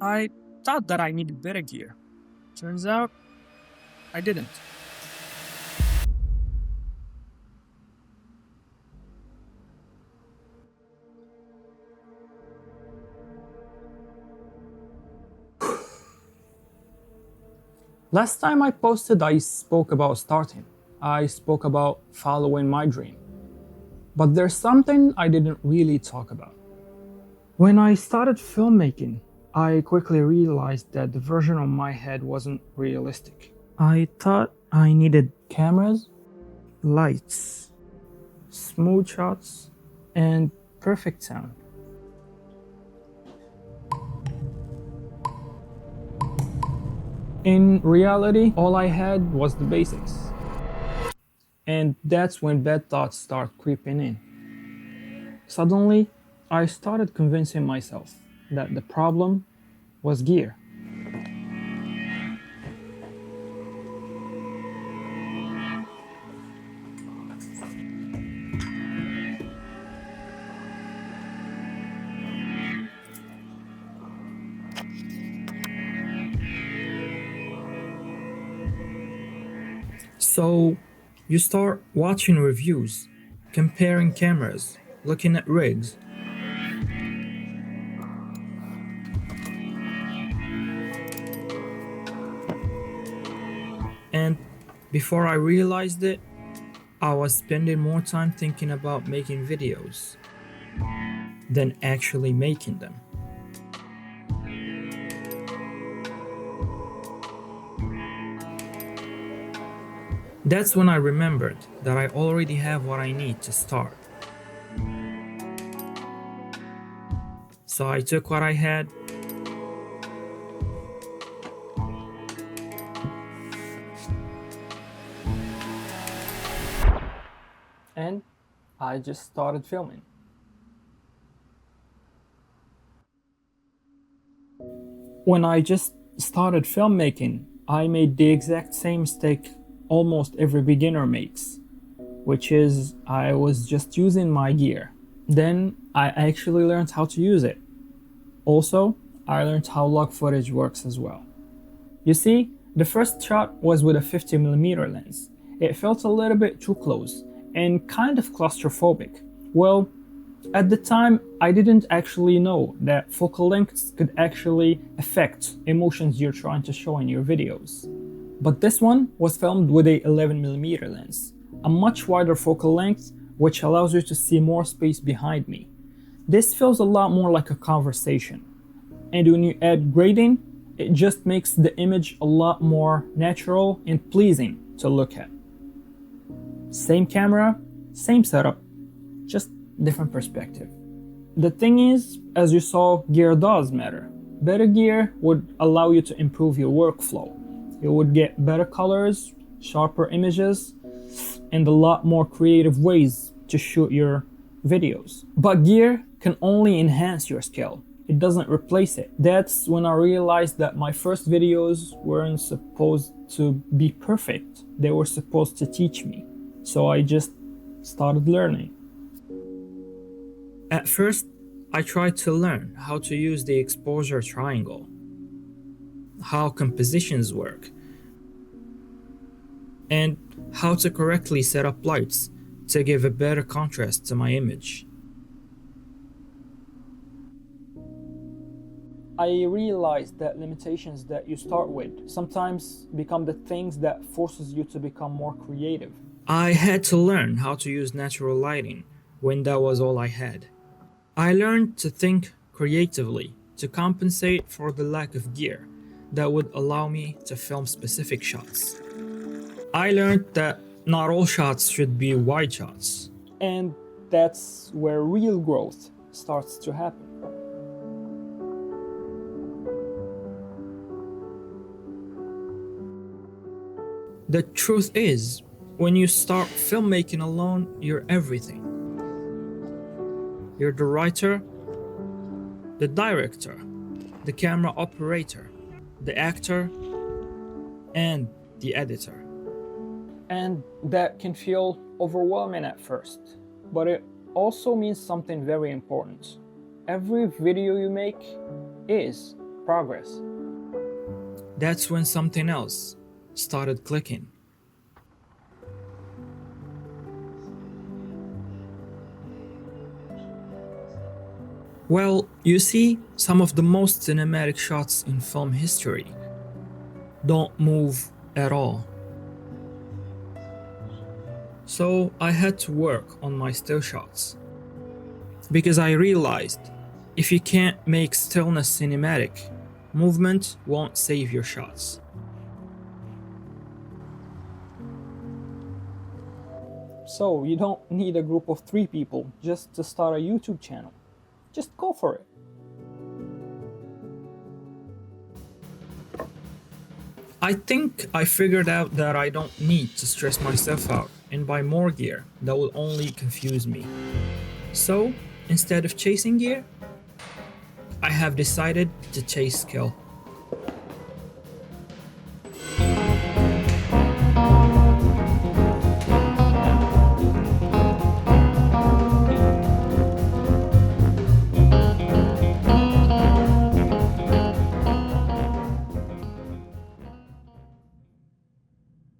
I thought that I needed better gear. Turns out, I didn't. Last time I posted, I spoke about starting. I spoke about following my dream. But there's something I didn't really talk about. When I started filmmaking, I quickly realized that the version of my head wasn't realistic. I thought I needed cameras, lights, smooth shots, and perfect sound. In reality, all I had was the basics. And that's when bad thoughts start creeping in. Suddenly, I started convincing myself that the problem was gear. So, you start watching reviews, comparing cameras, looking at rigs. And before I realized it, I was spending more time thinking about making videos than actually making them. That's when I remembered that I already have what I need to start. So I took what I had and I just started filming. When I just started filmmaking, I made the exact same mistake almost every beginner makes, which is I was just using my gear. Then I actually learned how to use it. Also, I learned how log footage works as well. You see, the first shot was with a 50mm lens. It felt a little bit too close and kind of claustrophobic. Well, at the time, I didn't actually know that focal lengths could actually affect emotions you're trying to show in your videos. But this one was filmed with a 11mm lens, a much wider focal length, which allows you to see more space behind me. This feels a lot more like a conversation. And when you add grading, it just makes the image a lot more natural and pleasing to look at. Same camera, same setup, just different perspective. The thing is, as you saw, gear does matter. Better gear would allow you to improve your workflow. You would get better colors, sharper images, and a lot more creative ways to shoot your videos. But gear can only enhance your skill. It doesn't replace it. That's when I realized that my first videos weren't supposed to be perfect. They were supposed to teach me. So I just started learning. At first, I tried to learn how to use the exposure triangle, how compositions work, and how to correctly set up lights to give a better contrast to my image. I realized that limitations that you start with sometimes become the things that forces you to become more creative. I had to learn how to use natural lighting when that was all I had. I learned to think creatively to compensate for the lack of gear that would allow me to film specific shots. I learned that not all shots should be wide shots. And that's where real growth starts to happen. The truth is, when you start filmmaking alone, you're everything. You're the writer, the director, the camera operator, the actor, and the editor. And that can feel overwhelming at first, but it also means something very important. Every video you make is progress. That's when something else started clicking. Well, you see, some of the most cinematic shots in film history don't move at all. So I had to work on my still shots. Because I realized if you can't make stillness cinematic, movement won't save your shots. So you don't need a group of 3 people just to start a YouTube channel. Just go for it. I think I figured out that I don't need to stress myself out and buy more gear that will only confuse me. So, instead of chasing gear, I have decided to chase skill.